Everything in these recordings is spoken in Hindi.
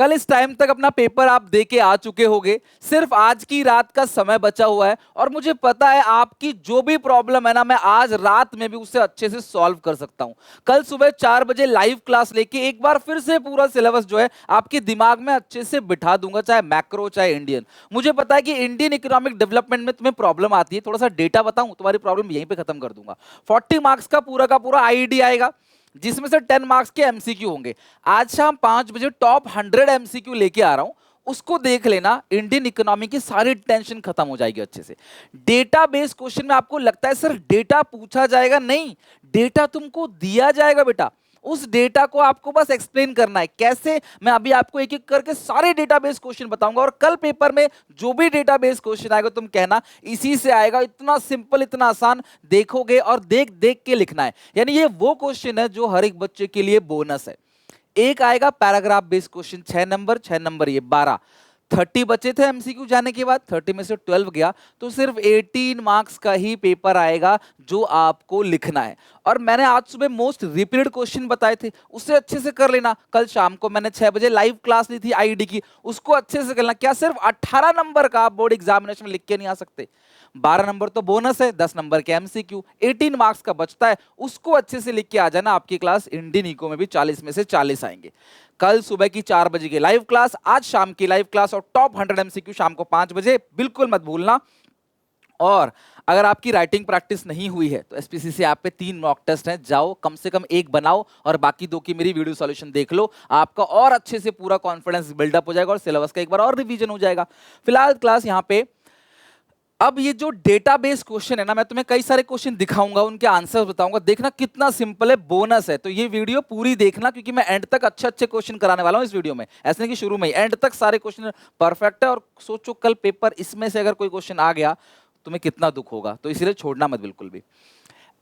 कल इस टाइम तक अपना पेपर आप दे के आ चुके होंगे, सिर्फ आज की रात का समय बचा हुआ है और मुझे पता है आपकी जो भी प्रॉब्लम है ना, मैं आज रात में भी उसे अच्छे से सॉल्व कर सकता हूं। कल सुबह 4 बजे लाइव क्लास लेके एक बार फिर से पूरा सिलेबस जो है आपके दिमाग में अच्छे से बिठा दूंगा, चाहे मैक्रो चाहे इंडियन। मुझे पता है कि इंडियन इकोनॉमिक डेवलपमेंट में तुम्हें प्रॉब्लम आती है, थोड़ा सा डेटा बताऊं, तुम्हारी प्रॉब्लम यहीं पे खत्म कर दूंगा। 40 मार्क्स का पूरा आईडी आएगा, जिसमें से 10 मार्क्स के एमसीक्यू होंगे। आज शाम 5 बजे टॉप 100 एमसीक्यू लेके आ रहा हूं, उसको देख लेना, इंडियन इकोनॉमी की सारी टेंशन खत्म हो जाएगी अच्छे से। डेटाबेस क्वेश्चन में आपको लगता है सर डेटा पूछा जाएगा? नहीं, डेटा तुमको दिया जाएगा बेटा, उस डेटा को आपको बस एक्सप्लेन करना है कैसे। मैं अभी आपको एक एक करके सारे डेटाबेस क्वेश्चन बताऊंगा और कल पेपर में जो भी डेटाबेस क्वेश्चन आएगा तुम कहना इसी से आएगा। इतना सिंपल, इतना आसान, देखोगे और देख देख के लिखना है। यानी ये वो क्वेश्चन है जो हर एक बच्चे के लिए बोनस है। एक आएगा paragraph based question, 6 number 6 number, ये 12। 30 बचे थे एमसीक्यू जाने के बाद, 30 में से 12 गया तो सिर्फ 18 मार्क्स का ही पेपर आएगा जो आपको लिखना है। और मैंने आज सुबह मोस्ट रिपीटेड क्वेश्चन बताए थे, उससे अच्छे से कर लेना। कल शाम को मैंने 6 बजे लाइव क्लास ली थी आईडी की, उसको अच्छे से करना। क्या सिर्फ 18 नंबर का आप बोर्ड एग्जामिनेशन में लिख के नहीं आ सकते? 12 नंबर तो बोनस है, 10 नंबर के एमसीक्यू, 18 मार्क्स का बचता है, उसको अच्छे से लिख के आ जाना। आपकी क्लास इंडियन इको में भी 40 में से 40 आएंगे। कल सुबह की 4 बजे की लाइव क्लास, आज शाम की लाइव क्लास और टॉप 100 एमसीक्यू शाम को 5 बजे, बिल्कुल मत भूलना। और अगर आपकी राइटिंग प्रैक्टिस नहीं हुई है तो एसपीसीसी ऐप पे 3 मॉक टेस्ट हैं, जाओ कम से कम एक बनाओ और बाकी 2 की मेरी वीडियो सॉल्यूशन देख लो। आपका और अच्छे से पूरा कॉन्फिडेंस बिल्डअप हो जाएगा और सिलेबस का एक बार और रिवीजन हो जाएगा। फिलहाल क्लास यहाँ पे, अब ये जो डेटाबेस क्वेश्चन है ना, मैं तुम्हें कई सारे क्वेश्चन दिखाऊंगा, उनके आंसर बताऊंगा, देखना कितना सिंपल है, बोनस है। तो ये वीडियो पूरी देखना क्योंकि मैं एंड तक अच्छे अच्छे क्वेश्चन कराने वाला हूं इस वीडियो में। ऐसे नहीं कि शुरू में ही, एंड तक सारे क्वेश्चन परफेक्ट है। और सोचो कल पेपर इसमें से अगर कोई क्वेश्चन आ गया तुम्हें कितना दुख होगा, तो इसलिए छोड़ना मत बिल्कुल भी।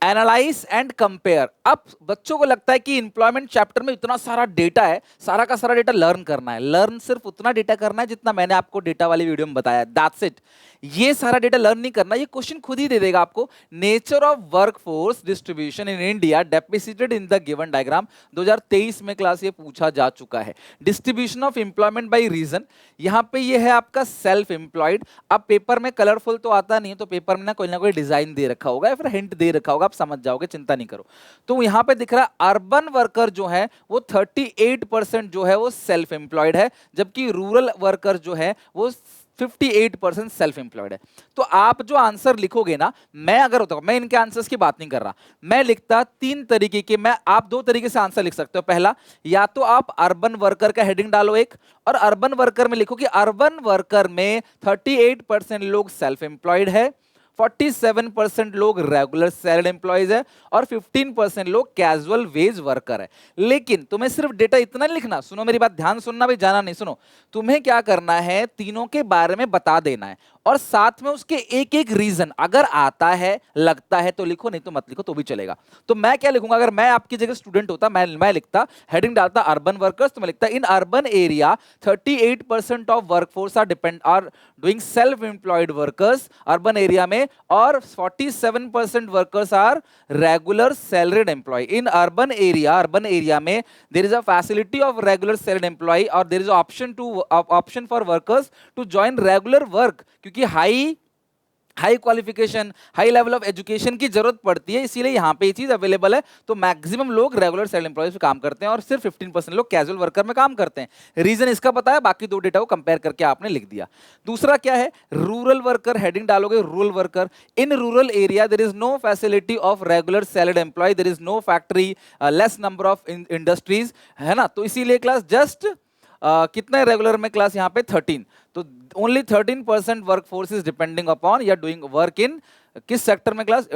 Analyse and compare. अब बच्चों को लगता है कि इंप्लॉयमेंट चैप्टर में इतना सारा डेटा है, सारा का सारा डेटा लर्न करना है। लर्न सिर्फ उतना डेटा करना है जितना मैंने आपको डेटा वाली वीडियो में बताया, दैट्स इट। ये सारा डेटा लर्न नहीं करना, ये क्वेश्चन खुद ही दे देगा आपको। Nature of workforce distribution in India depicted in the given diagram, 2023 में क्लास ये पूछा जा चुका है। Distribution of employment by region, यहां पे ये है आपका सेल्फ एम्प्लॉयड। अब पेपर में कलरफुल तो आता नहीं है, तो पेपर में ना कोई डिजाइन दे रखा होगा या फिर हिंट दे रखा होगा, आप समझ जाओगे, चिंता नहीं करो। तो यहां पे दिख रहा है अर्बन वर्कर जो है वो 38% जो है वो सेल्फ एम्प्लॉयड है, जबकि रूरल वर्कर जो है वो 58% सेल्फ एम्प्लॉयड है। तो आप जो आंसर लिखोगे ना, मैं अगर होता, मैं इनके आंसर्स की बात नहीं कर रहा, मैं लिखता 3 तरीके के, मैं आप 2 तरीके से आंसर लिख सकते हो। पहला, या तो आप अर्बन वर्कर का हेडिंग डालो एक, और अर्बन वर्कर में लिखो कि अर्बन वर्कर में 38% लोग सेल्फ एम्प्लॉयड है, 47% लोग रेगुलर सैलरीड एम्प्लॉइज है और 15% लोग कैजुअल वेज वर्कर है। लेकिन तुम्हें सिर्फ डेटा इतना नहीं लिखना, सुनो मेरी बात, ध्यान सुनना भाई, जाना नहीं। सुनो, तुम्हें क्या करना है, तीनों के बारे में बता देना है और साथ में उसके एक एक रीजन, अगर आता है लगता है तो लिखो, नहीं तो मत लिखो तो भी चलेगा। तो मैं क्या लिखूंगा, अगर मैं आपकी जगह स्टूडेंट होता, मैं लिखता, हेडिंग डालता अर्बन वर्कर्स, तो मैं लिखता in urban area 38% of workforce are doing self employed workers urban area में, और 47% workers are regular salaried employ. In urban area में there is a facility of regular salaried employ और there is option for workers to join regular work, क्योंकि high qualification, high level of education की जरूरत पड़ती है, इसीलिए यहां पे ये चीज अवेलेबल है। तो मैक्सिमम लोग रेगुलर सैलरी एम्प्लॉयज पे काम करते हैं और सिर्फ 15% लोग कैजुअल वर्कर में काम करते हैं। रीजन इसका पता है, बाकी 2 डेटा को कंपेयर करके आपने लिख दिया। दूसरा क्या है, रूरल वर्कर, हेडिंग डालोगे rural worker. In rural area there is no facility of regular salaried employ, there is no factory, less number of industries, है ना। तो इसीलिए क्लास जस्ट कितना रेगुलर में क्लास यहाँ पे 13, तो only 13% workforce is depending upon या डूइंग वर्क इन किस सेक्टर में class,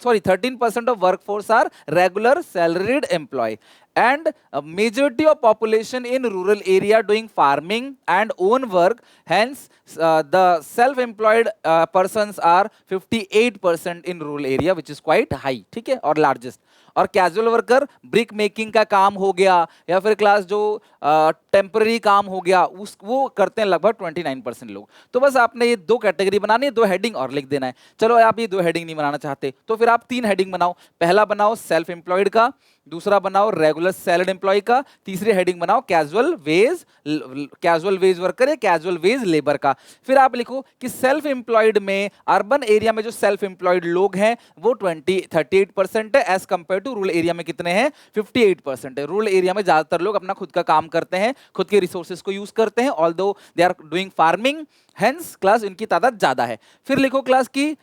sorry 13% of workforce are regular salaried employ and majority of population in rural area doing farming and own work, hence the self-employed persons are 58% in rural area which is quite high, ठीक है, और largest। और कैजुअल वर्कर ब्रिक मेकिंग का काम हो गया या फिर क्लास जो टेम्पररी काम हो गया वो करते हैं लगभग 29% लोग। तो बस आपने ये 2 कैटेगरी बनानी है, 2 हेडिंग और लिख देना है। चलो आप ये 2 हेडिंग नहीं बनाना चाहते तो फिर आप 3 हेडिंग बनाओ। पहला बनाओ सेल्फ एम्प्लॉयड का, दूसरा बनाओ रेगुलर सैलरीड एम्प्लॉय का, तीसरी हेडिंग बनाओ कैजुअल वेज वर्कर या कैजुअल वेज लेबर का। फिर आप लिखो कि सेल्फ एम्प्लॉयड में अर्बन एरिया में जो सेल्फ एम्प्लॉयड लोग हैं वो 38% है, as compare to rural area में कितने हैं, 58% है। रूरल एरिया में ज्यादातर लोग अपना खुद का काम करते हैं, खुद के रिसोर्सेज को यूज करते हैं, although they are doing farming, hence class इनकी तादाद ज्यादा है। फिर लिखो क्लास की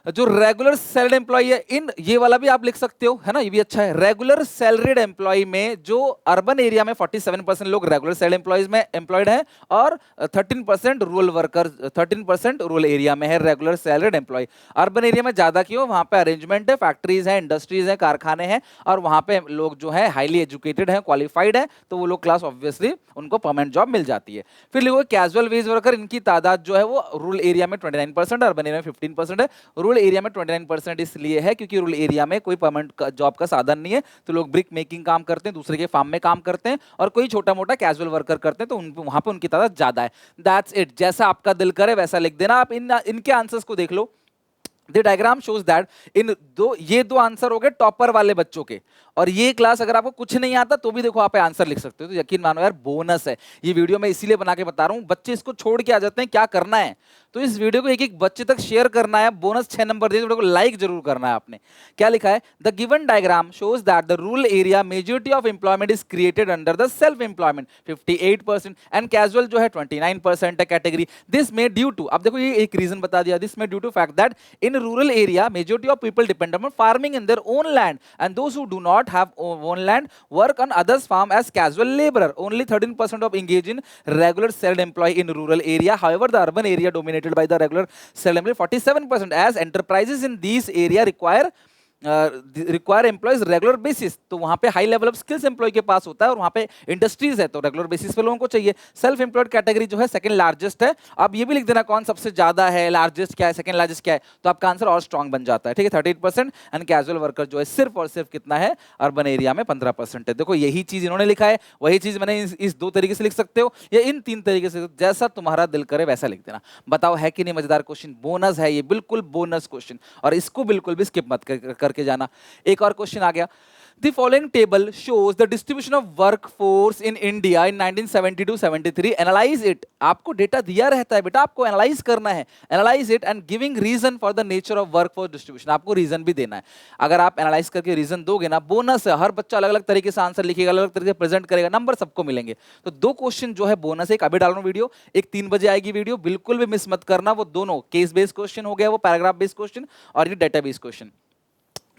जो रेगुलर सैलरीड एम्प्लॉय है, इन ये वाला भी आप लिख सकते हो, है ना, ये भी अच्छा है। रेगुलर सैलरीड एम्प्लॉय में जो अर्बन एरिया में 47% लोग रेगुलर सैलरी एम्प्लॉयज में एम्प्लॉयड हैं और 13% रूरल वर्कर, 13% रूरल एरिया में है regular salaried employ. Urban area में ज्यादा क्यों, वहां पे अरेंजमेंट है, फैक्ट्रीज है, इंडस्ट्रीज है, कारखाने हैं, और वहां पे लोग जो है हाईली एजुकेटेड है, क्वालिफाइड है, तो वो लोग क्लास ऑब्वियसली उनको परमानेंट जॉब मिल जाती है। फिर लिखो कैजुअल वेज वर्कर, इनकी तादाद जो है वो रूरल एरिया में 29%, अर्बन एरिया में 15% है। रूरल एरिया में 29% इसलिए है क्योंकि रूरल एरिया में कोई परमानेंट जॉब का साधन नहीं है, तो लोग ब्रिक मेकिंग काम करते हैं, दूसरे के फार्म में काम करते हैं, और कोई छोटा मोटा कैजुअल वर्कर करते हैं, तो वहां पे उनकी तादाद ज्यादा है। दैट्स इट, जैसा आपका दिल करे वैसा लिख देना। आप इनके आंसर्स को देख लो। The diagram shows that ये दो आंसर हो गए टॉपर वाले बच्चों के, और ये क्लास अगर आपको कुछ नहीं आता तो भी देखो आप आंसर लिख सकते हो, तो यकीन मानो यार बोनस है। ये वीडियो मैं इसीलिए बना के बता रहा हूं, बच्चे इसको छोड़ के आ जाते हैं, क्या करना है तो इस वीडियो को एक एक बच्चे तक शेयर करना है, बोनस 6 नंबर दे, वीडियो को लाइक जरूर करना है आपने। क्या लिखा है, the given diagram shows that the rural area majority of employment is created under the self employment 58% and casual जो है 29% है कैटेगरी। दिस में ड्यू टू, अब देखो ये एक रीजन बता दिया, दिस में due to fact that in rural area majority of people depend on farming in their own land, and those who do not have own land work on others farm as casual laborer. Only 13% of engage in regular salaried employee in rural area. However, the urban area dominated by the regular salaried employee 47%, as enterprises in these area require employees regular basis, तो वहां पे high level of skills employ के पास होता है, और वहां पे इंडस्ट्रीज है तो रेगुलर बेसिस पे लोगों को चाहिए। सेल्फ एम्प्लॉयड कैटेगरी जो है सेकंड लार्जेस्ट है। अब ये भी लिख देना कौन सबसे ज्यादा है, लार्जेस्ट क्या है, सेकंड लार्जेस्ट क्या है, तो आपका आंसर और स्ट्रॉन्ग बन जाता है, ठीक है। 38% एंड कैजुअल वर्कर जो है सिर्फ और सिर्फ कितना है, अर्बन एरिया में 15% है। देखो यही चीज इन्होंने लिखा है, वही चीज मैंने इस दो तरीके से लिख सकते हो या इन 3 तरीके से, जैसा तुम्हारा दिल करे वैसा लिख देना। बताओ है कि नहीं मजेदार क्वेश्चन, बोनस है ये, बिल्कुल बोनस क्वेश्चन, और इसको बिल्कुल भी स्किप मत करके जाना। एक और क्वेश्चन आ गया, The following table shows the distribution of workforce in India in 1970-73. Analyze it. आपको डेटा दिया रहता है बेटा, आपको एनालाइज करना है। Analyze it and giving reason for the nature of workforce distribution. आपको रीजन भी देना है। अगर आप एनालाइज करके रीजन दोगे ना, बोनस है, हर बच्चा अलग अलग तरीके से आंसर लिखेगा, अलग अलग तरीके से प्रेजेंट करेगा, नंबर सबको मिलेंगे। तो 2 क्वेश्चन जो है बोनस, एक अभी डाल रहा हूं वीडियो, एक 3 बजे आएगी वीडियो, बिल्कुल भी मिस मत करना। वो दोनों केस बेस्ड क्वेश्चन हो गया, वो पैराग्राफ बेस्ड क्वेश्चन, और ये डेटा बेस्ड क्वेश्चन।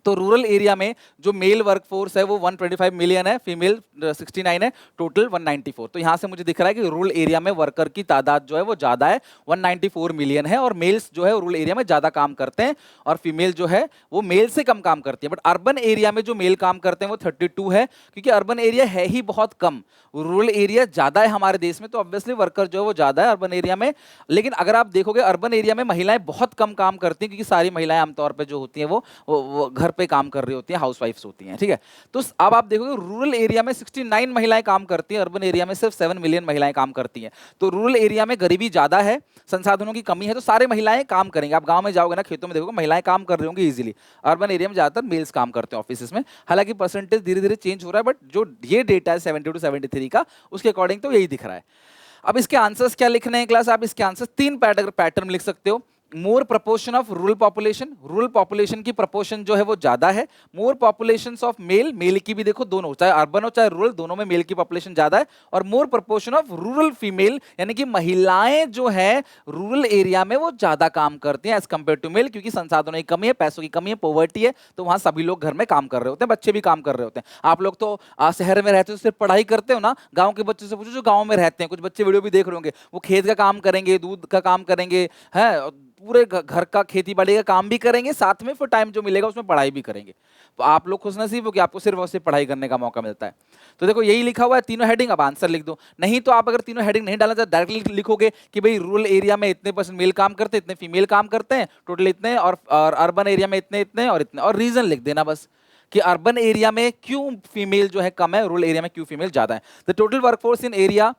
तो रूरल एरिया में जो मेल वर्कफोर्स है वो 125 मिलियन है, फीमेल 69 है, टोटल 194। तो यहां से मुझे दिख रहा है कि रूरल एरिया में वर्कर की तादाद जो है वो ज्यादा है, 194 मिलियन है, और मेल्स जो है रूरल एरिया में ज्यादा काम करते हैं, और फीमेल जो है वो मेल से कम काम करती है। बट अर्बन एरिया में जो मेल काम करते हैं वो 32 है, क्योंकि अर्बन एरिया है ही बहुत कम, रूरल एरिया ज्यादा है हमारे देश में, तो ऑब्वियसली वर्कर जो है वो ज्यादा है अर्बन एरिया में। लेकिन अगर आप देखोगे अर्बन एरिया में महिलाएं बहुत कम काम करती हैं, क्योंकि सारी महिलाएं आमतौर पर जो होती हैं वो घर पे काम कर रही होती हैं, हाउसवाइफ्स होती हैं, ठीक है। तो अब आप देखोगे रूरल एरिया में 69 महिलाएं काम करती हैं, अर्बन एरिया में सिर्फ 7 मिलियन महिलाएं काम करती हैं। तो रूरल एरिया में गरीबी ज्यादा है, संसाधनों की कमी है, तो सारे महिलाएं काम करेंगे। आप गांव में जाओगे ना, खेतों में देखोगे महिलाएं काम कर रही होंगी इजीली। अर्बन एरिया में ज्यादातर मेल्स काम करते हैं ऑफिस में, हालांकि परसेंटेज धीरे धीरे चेंज हो रहा है, बट जो ये डेटा है 70 to 73 का, उसके अकॉर्डिंग तो यही दिख रहा है। अब इसके आंसर्स क्या लिखने हैं क्लास, आप इसके आंसर्स 3 पैटर्न लिख सकते हो। मोर प्रपोर्शन ऑफ रूरल पॉपुलेशन की प्रपोर्शन जो है वो ज्यादा है। मोर पॉपुलेशन ऑफ मेल की भी देखो, दोनों चाहे अर्बन हो चाहे रूरल, दोनों में मेल की पॉपुलेशन ज्यादा है। और मोर प्रपोर्शन ऑफ रूरल फीमेल, यानी कि महिलाएं जो है रूरल एरिया में वो ज्यादा काम करती हैं एज कंपेयर टू मेल, क्योंकि संसाधनों की कमी है, पैसों की कमी है, पॉवर्टी है, तो वहां सभी लोग घर में काम कर रहे होते हैं, बच्चे भी काम कर रहे होते हैं। आप लोग तो शहर में रहते हो सिर्फ पढ़ाई करते हो ना, गाँव के बच्चों से पूछो जो गाँव में रहते हैं, कुछ बच्चे वीडियो भी देख रहे होंगे, वो खेत का काम करेंगे, दूध का काम करेंगे, है पूरे घर का खेती बाड़ी का काम भी करेंगे, साथ में फिर टाइम जो मिलेगा उसमें पढ़ाई भी करेंगे। तो आप लोग खुशनसीब हो कि आपको सिर्फ और सिर्फ पढ़ाई करने का मौका मिलता है। तो देखो यही लिखा हुआ है, तीनों हेडिंग, अब आंसर लिख दो। नहीं तो आप अगर तीनों हेडिंग नहीं डालना चाहते, डायरेक्टली लिखोगे कि भाई रूरल एरिया में इतने % मेल काम करते हैं, इतने फीमेल काम करते हैं, टोटल इतने, और अर्बन एरिया में इतने इतने और इतने, और रीजन लिख देना बस कि अर्बन एरिया में क्यों फीमेल जो है कम है, रूरल एरिया में क्यों फीमेल ज्यादा है। The total workforce in area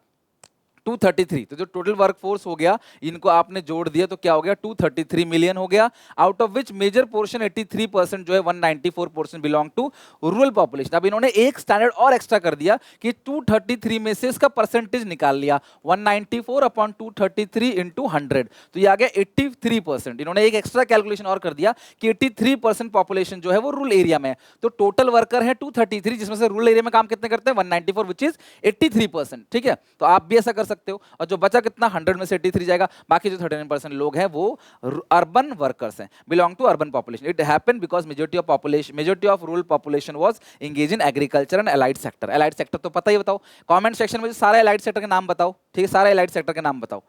233, तो जो टोटल वर्कफोर्स हो गया इनको आपने जोड़ दिया तो क्या हो गया 233 मिलियन हो गया, out of which major portion 83% जो है 194% बिलोंग टू रूरल पॉपुलेशन। अब इन्होंने एक स्टैंडर्ड और एक्स्ट्रा कर दिया कि 233 में से इसका परसेंटेज निकाल लिया, 194 अपॉन 233 इंटू 100, तो ये आ गया 83%। इन्होंने एक एक्स्ट्रा कैलकुलेशन और कर दिया कि 83% पॉपुलेशन जो है वो रूरल एरिया में है, तो टोटल वर्कर है 233, जिसमें से रूरल एरिया में काम कितने करते हैं 194, विच इज 83%। ठीक है, तो आप भी ऐसा कर सकते हो, और जो बचा कितना 100 में से 83 जाएगा, बाकी जो 39% लोग हैं वो अर्बन वर्कर्स हैं, belong to urban population. It happened because majority of rural population was engage in agriculture and allied sector. Allied sector तो पता ही, बताओ कमेंट सेक्शन में सारे एलाइड सेक्टर के नाम बताओ, ठीक है, सारे एलाइड सेक्टर के नाम बताओ।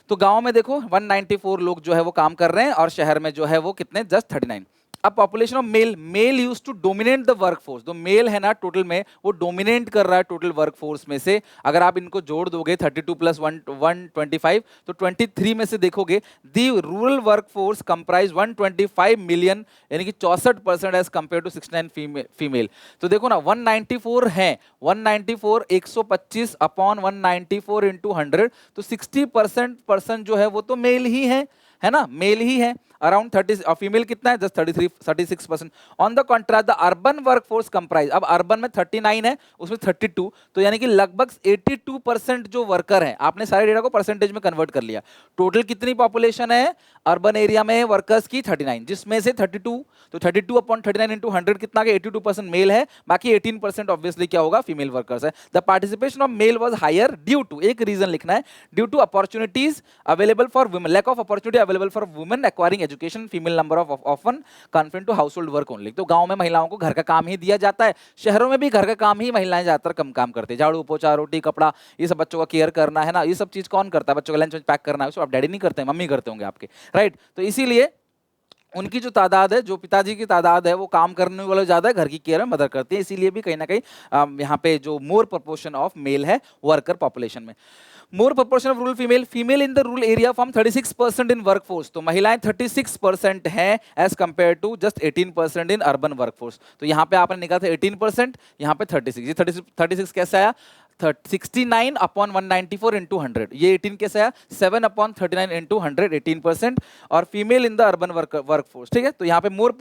तो गांव में देखो 194 लोग जो है वो काम कर रहे हैं, और शहर में जो है वो कितने, जस्ट 39। अब population of male use to dominate the workforce, तो मेल है ना टोटल में वो डोमिनेट कर रहा है टोटल वर्कफोर्स में से। अगर आप इनको जोड़ दोगे 32 प्लस 125, तो 23 में से देखोगे दी रूरल वर्कफोर्स कंप्राइज 125 मिलियन, यानी कि 64% एज कंपेयर टू 69 फीमेल। तो देखो ना 194 है, 194 125 अपॉन 194 इंटू 100, तो 60% जो है वो तो मेल ही है ना, मेल ही है। अराउंड 30, और फीमेल कितना है, just 36%। On the contrast the urban workforce comprise, अब अर्बन में 39 है, उसमें 32, तो यानी कि लगभग 82% जो वर्कर हैं, आपने सारे डेटा को परसेंटेज में कन्वर्ट कर लिया। टोटल कितनी पॉपुलेशन है अर्बन एरिया में वर्कर्स की 39, जिसमें से 32, तो 32 अपॉन 39 इंटू 100 कितना, 82% मेल है, बाकी 18% ऑब्वियसली क्या होगा, फीमेल वर्कर्स है। The participation of male was higher due to, एक रीजन लिखना है, due to opportunities available for women, lack of opportunity available for women acquiring education, female number of often confined to household work only. तो गांव में महिलाओं को घर का काम ही दिया जाता है, शहरों में भी घर का काम ही महिलाएं ज्यादातर कम काम करती है, झाड़ू पोछा रोटी कपड़ा ये सब, बच्चों का केयर करना है ना, ये सब चीज कौन करता है, बच्चों का लंच पैक करना है, उसको आप डैडी नहीं करते, मम्मी करते होंगे आपके, राइट। तो इसीलिए उनकी जो तादाद है, जो पिताजी की तादाद है, वो काम करने वाले ज्यादा है, घर की केयर में मदद करती है, इसीलिए भी कहीं ना कहीं यहाँ पे जो मोर प्रोपोर्शन ऑफ मेल है वर्कर पॉपुलेशन में। More proportion of rural female in the rural area form 36% in workforce, तो महिलाएं 36% हैं as compare to just 18% in urban workforce. तो यहाँ पे आपने निकाला था 18%, यहाँ पे 36, ये 36 कैसे आया, 69 अपॉन 194 इंटू 100, ये 18 कैसे आया, 7 अपॉन 39 इंटू 100, 18%, और female in the urban workforce. ठीक है, तो यहाँ पे मोर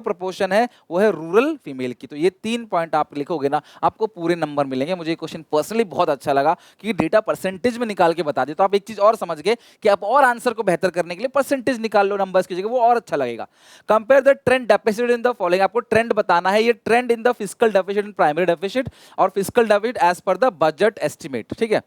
प्रोपोर्शन है वो है रूरल फीमेल की। तो ये 3 पॉइंट आप लिखोगे ना, आपको पूरे नंबर मिलेंगे। मुझे क्वेश्चन पर्सनली बहुत अच्छा लगा कि डेटा परसेंटेज में निकाल के बता दिया, तो आप एक चीज और समझ गए कि आप और आंसर को बेहतर करने के लिए परसेंटेज निकाल लो नंबर्स की जगह, वो और अच्छा लगेगा। Compare the trend deficit in the following, आपको ट्रेंड बताना है, ये trend in the fiscal deficit in primary deficit और fiscal deficit as per the budget estimate. ठीक है,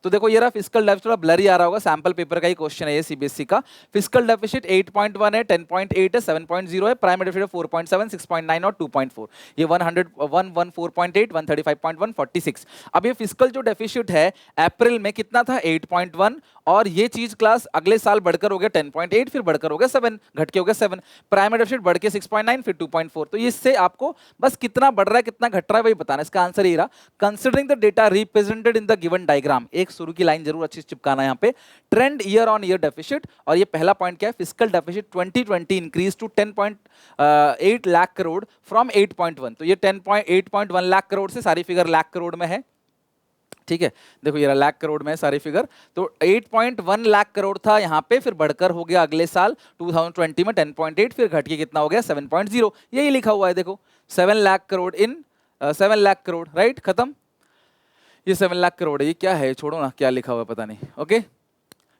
तो देखो ये रहा फिस्कल डेफिसिट, थोड़ा ब्लरी आ रहा होगा, सैंपल पेपर का ही क्वेश्चन है ये सीबीएसई का। फिस्कल डेफिसिट 8.1 है, 10.8 है, 7.0 है, प्राइमरी डेफिसिट 4.7, 6.9 और 2.4, ये 100, 114.8, 135.1, 46। अब ये फिस्कल जो डेफिसिट है अप्रैल में कितना था 8.1, और ये चीज क्लास अगले साल बढ़कर हो गया 10.8, फिर बढ़कर हो गया 7, घट के हो गया 7, प्राइमरी डेफिसिट बढ़ के 6.9, फिर 2.4। तो इससे आपको बस कितना बढ़ रहा है कितना घट रहा है वही बताना, इसका आंसर ये रहा। Considering the data represented in the given diagram, एक शुरू की लाइन जरूर अच्छी से चिपकाना है यहाँ पे, trend year on year deficit, और ये पहला पॉइंट क्या है, fiscal deficit 2020 increase to 10.8 lakh crore from 8.1, तो ये 8.1 लाख करोड़ से, सारी फिगर लाख करोड़ में है। ठीक है, देखो ये लाख करोड़ में है सारी फिगर, तो 8.1 लाख करोड़ था यहाँ पे, फिर बढ़कर हो गया अगले साल 2020 में 10.8, फिर घट के कितना हो गया 7.0, यही लिखा हुआ है देखो, 7 लाख करोड़ इन 7 लाख करोड़, राइट, खत्म। ये 7 लाख करोड़ है, ये क्या है, छोड़ो ना क्या लिखा हुआ है पता नहीं, ओके,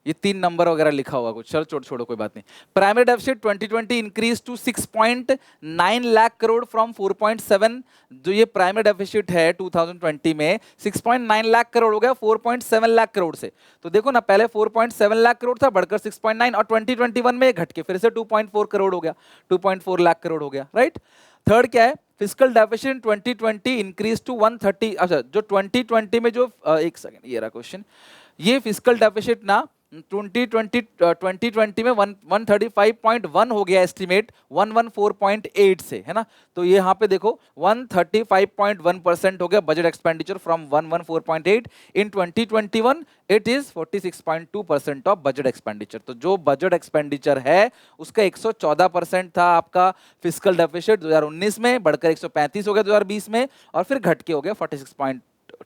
ये 3 नंबर वगैरह लिखा हुआ कुछ, चलो छोड़ो कोई बात नहीं। Primary deficit 2020 increase to 6.9 lakh crore from 4.7, जो ये प्राइमरी डेफिसिट है 2020 में 6.9 लाख करोड़ हो गया 4.7 लाख करोड़ से। तो देखो ना, पहले 4.7 लाख करोड़ था, बढ़कर 6.9, और 2021 में घट के फिर से 2.4 करोड़ हो गया, 2.4 लाख करोड़ हो गया, राइट। थर्ड क्या है, फिस्कल डेफिसिट 2020 इंक्रीज टू 130, अच्छा जो 2020 में जो एक सेकंड ये रहा क्वेश्चन, ये फिस्कल डेफिसिट ना 2020 में 135.1 हो गया एस्टिमेट 114.8 से, है ना। तो ये यहाँ पे देखो 135.1% हो गया budget expenditure from 114.8, in 2021 it is 46.2% of budget expenditure. तो जो बजट एक्सपेंडिचर है उसका 114% था आपका फिस्कल डेफिसिट 2019 में, बढ़कर 135 हो गया 2020 में, और फिर घट के हो गया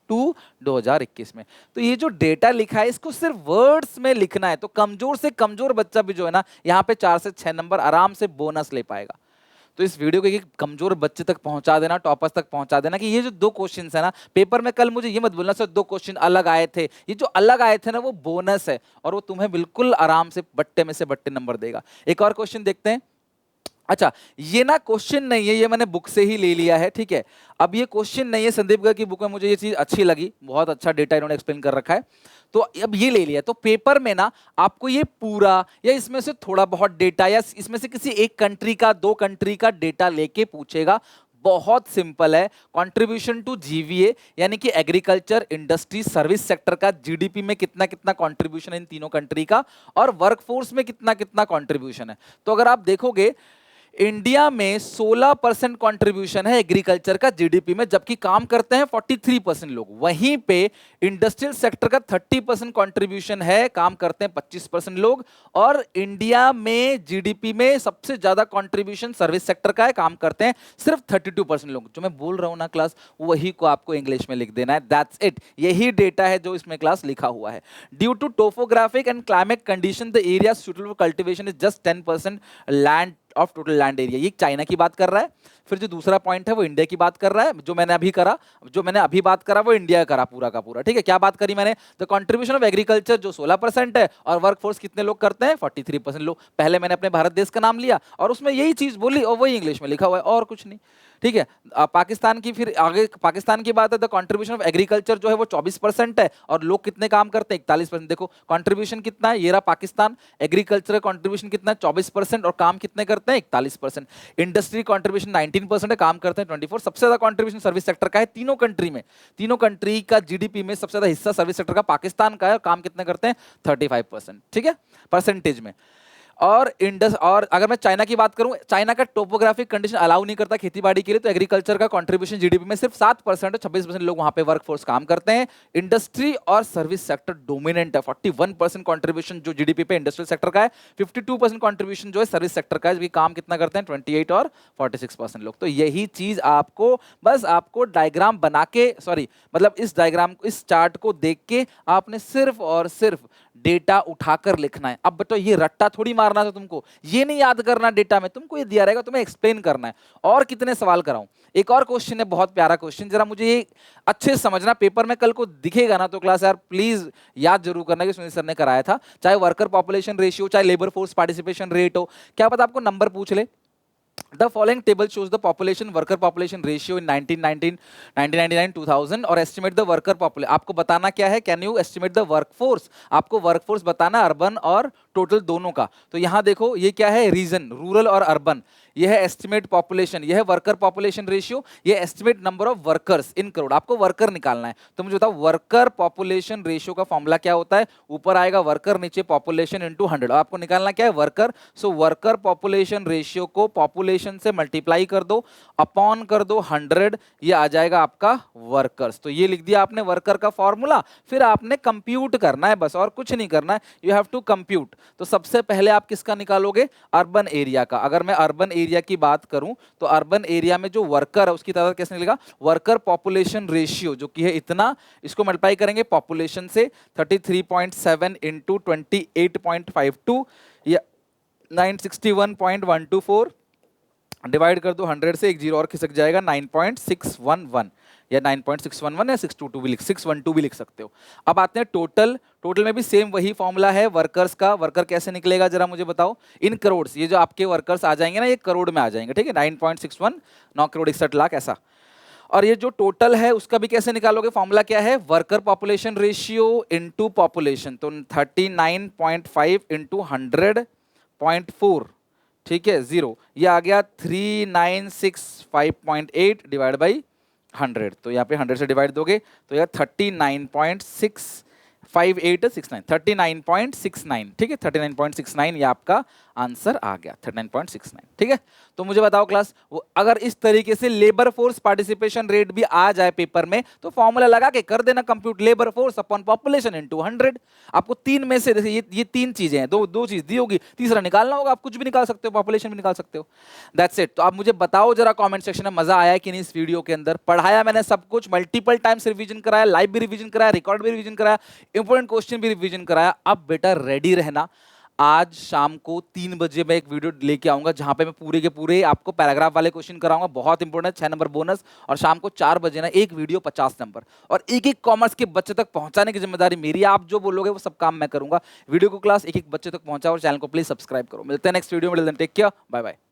2 2021 में। तो ये जो डेटा लिखा है इसको सिर्फ वर्ड्स में लिखना है, तो कमजोर से कमजोर बच्चा भी जो है ना यहाँ पे 4 से 6 नंबर आराम से बोनस ले पाएगा। तो इस वीडियो को एक कमजोर बच्चे तक पहुंचा देना, टॉपर्स तक पहुंचा देना कि ये जो 2 क्वेश्चंस है ना पेपर में, कल मुझे ये मत बोलना सर 2 क्वेश्चन अलग आए थे, ये जो अलग आए थे ना वो बोनस है और वो तुम्हें बिल्कुल आराम से बट्टे में से बट्टे नंबर देगा। एक और क्वेश्चन देखते हैं। अच्छा, ये ना क्वेश्चन नहीं है, ये मैंने बुक से ही ले लिया है, ठीक है। अब ये क्वेश्चन नहीं है, संदीप गर्ग की बुक में मुझे ये चीज अच्छी लगी, बहुत अच्छा डेटा इन्होंने एक्सप्लेन कर रखा है, तो अब ये ले लिया। तो पेपर में ना आपको ये पूरा या इसमें से थोड़ा बहुत डेटा या इसमें से किसी एक कंट्री का, 2 कंट्री का डेटा लेके पूछेगा। बहुत सिंपल है। कंट्रीब्यूशन टू जीवीए यानी कि एग्रीकल्चर, इंडस्ट्री, सर्विस सेक्टर का जीडीपी में कितना कितना कंट्रीब्यूशन है इन तीनों कंट्री का, और वर्कफोर्स में कितना कितना कंट्रीब्यूशन है। तो अगर आप देखोगे इंडिया में 16% कंट्रीब्यूशन है एग्रीकल्चर का जीडीपी में, जबकि काम करते हैं 43% लोग। वहीं पे इंडस्ट्रियल सेक्टर का 30% कंट्रीब्यूशन है, काम करते हैं 25% लोग। और इंडिया में जीडीपी में सबसे ज्यादा कंट्रीब्यूशन सर्विस सेक्टर का है, काम करते हैं सिर्फ 32% लोग। जो मैं बोल रहा हूं ना क्लास, वही को आपको इंग्लिश में लिख देना है, दैट्स इट। यही डेटा है जो इसमें क्लास लिखा हुआ है। Due to topographic and climate condition the area suitable for cultivation is just 10% land of total land area. ये चाइना की बात कर रहा है। फिर जो दूसरा पॉइंट है वो इंडिया की बात कर रहा है। जो मैंने अभी बात करा वो इंडिया करा पूरा का पूरा, ठीक है। क्या बात करी मैंने? द कंट्रीब्यूशन ऑफ एग्रीकल्चर जो 16% है, और वर्कफोर्स कितने लोग करते हैं? 43% लोग। पहले मैंने अपने भारत देश का नाम लिया और उसमें यही चीज बोली और वही इंग्लिश में लिखा हुआ है और कुछ नहीं, ठीक है। पाकिस्तान की, फिर आगे पाकिस्तान की बात है। द कंट्रीब्यूशन ऑफ एग्रीकल्चर जो है वो 24% है और लोग कितने काम करते हैं? 41%। देखो कंट्रीब्यूशन कितना है, ये रहा पाकिस्तान। एग्रीकल्चर का कंट्रीब्यूशन कितना है? 24% और काम कितने करते हैं? 41%। इंडस्ट्री कंट्रीब्यूशन 19% है, काम करते हैं 24%। सबसे ज्यादा कंट्रीब्यूशन सर्विस सेक्टर का है तीनों कंट्री में। तीनों कंट्री का जीडीपी में सबसे ज्यादा हिस्सा सर्विस सेक्टर का पाकिस्तान का है और काम कितने करते हैं? 35%, ठीक है, परसेंटेज में। और अगर मैं चाइना की बात करूं, चाइना का टोपोग्राफिक कंडीशन अलाउ नहीं करता खेतीबाड़ी के लिए, तो एग्रीकल्चर का कंट्रीब्यूशन जीडीपी में सिर्फ 7% है, 26% लोग वहां पे वर्कफोर्स काम करते हैं। इंडस्ट्री और सर्विस सेक्टर डोमिनेंट है, 41% कंट्रीब्यूशन जो जीडीपी पे इंडस्ट्रियल सेक्टर का है, 52% कंट्रीब्यूशन जो है सर्विस सेक्टर का है, जो काम कितना करते हैं? 28 और 46% लोग। तो यही चीज आपको, बस आपको डायग्राम बना के, मतलब इस डायग्राम को, इस चार्ट को देख के आपने सिर्फ और सिर्फ डेटा उठाकर लिखना है। अब बताओ, ये रट्टा थोड़ी मारना था तुमको, ये नहीं याद करना डेटा में, तुमको ये दिया रहेगा, तुम्हें एक्सप्लेन करना है। और कितने सवाल कराऊं? एक और क्वेश्चन है, बहुत प्यारा क्वेश्चन, जरा मुझे ये अच्छे से समझना, पेपर में कल को दिखेगा ना तो क्लास यार प्लीज याद जरूर करना कि सुनील सर ने कराया था। चाहे वर्कर पॉपुलेशन रेशियो, चाहे लेबर फोर्स पार्टिसिपेशन रेट हो, क्या पता आपको नंबर पूछ ले। The following table shows the population worker population ratio in 1999, 2000 और estimate the worker population। आपको बताना क्या है? Can you estimate the workforce? आपको workforce बताना अर्बन और टोटल दोनों का। तो यहां देखो, ये क्या है? रीजन, रूरल और अर्बन। यह है एस्टिमेट पॉपुलेशन, यह है वर्कर पॉपुलेशन रेशियो, यह estimate number of workers in crore. आपको वर्कर निकालना है, तो मुझे बताओ वर्कर पॉपुलेशन रेशियो का फॉर्मूला क्या होता है? ऊपर आएगा वर्कर, नीचे पॉपुलेशन इनटू 100। आपको निकालना क्या है? वर्कर। सो वर्कर पॉपुलेशन रेशियो को पॉपुलेशन से मल्टीप्लाई कर दो, अपॉन कर दो 100, ये आ जाएगा आपका वर्कर्स। तो ये लिख दिया आपने वर्कर का फॉर्मूला। फिर आपने कंप्यूट करना है, बस और कुछ नहीं करना है, यू हैव टू कंप्यूट। तो सबसे पहले आप किसका निकालोगे? अर्बन एरिया का। अगर मैं अर्बन एरिया की बात करूं तो अर्बन एरिया में जो वर्कर है उसकी तादाद कैसे निकलेगा? वर्कर पॉपुलेशन रेशियो जो कि है इतना, इसको मल्टीप्लाई करेंगे पॉपुलेशन से, 33.7 इंटू 28.52 या 961.124, डिवाइड कर दो 100 से, एक जीरो और खिसक जाएगा, 9.611 या 9.611 या 622 भी 612 भी लिख सकते हो। अब आते हैं टोटल। टोटल में भी सेम वही फॉर्मूला है वर्कर्स का। वर्कर कैसे निकलेगा जरा मुझे बताओ? इन करोड़। ये जो आपके वर्कर्स आ जाएंगे ना, ये करोड़ में आ जाएंगे, ठीक है, 9.61, 9 करोड़ 61 लाख ऐसा। और ये जो टोटल है उसका भी कैसे निकालोगे? फॉर्मूला क्या है? Worker population ratio into population. तो 39.5 इंटू 100.4, ठीक है, 0, ये आ गया 3965.8 डिवाइड बाई 100। तो यहाँ पे 100 से डिवाइड दोगे तो यह 39.65869, 39.69, ठीक है, 39.69 ये आपका आंसर आ गया 39.69। ठीक है, तो मुझे बताओ क्लास, अगर इस तरीके से लेबर फोर्स पार्टिसिपेशन रेट भी आ जाए पेपर में तो फॉर्मूला लगा के कर देना compute, labour force upon population into 100। आपको तीन में से जैसे ये तीन चीजें हैं, दो चीज दी होगी, तीसरा निकालना होगा। आप कुछ भी निकाल सकते हो, पॉपुलेशन भी निकाल सकते हो। That's it. तो आप मुझे बताओ जरा कमेंट सेक्शन में, मजा आया कि नहीं इस वीडियो के अंदर? पढ़ाया मैंने सब कुछ, मल्टीपल टाइम्स रिवीजन कराया, लाइव भी रिवीजन कराया, रिकॉर्ड भी रिवीजन कराया, इंपॉर्टेंट क्वेश्चन भी रिवीजन कराया। अब बेटा रेडी रहना, आज शाम को 3 बजे मैं एक वीडियो लेके आऊंगा जहां पे मैं पूरे के पूरे आपको पैराग्राफ वाले क्वेश्चन कराऊंगा, बहुत इंपॉर्टेंट, 6 नंबर बोनस। और शाम को 4 बजे ना एक वीडियो 50 नंबर, और एक एक कॉमर्स के बच्चे तक पहुंचाने की जिम्मेदारी मेरी। आप जो बोलोगे वो सब काम मैं करूंगा। वीडियो को क्लास एक एक बच्चे तक पहुंचाओ और चैनल को प्लीज सब्सक्राइब करो। मिलते हैं नेक्स्ट वीडियो में, टेक केयर, बाय बाय।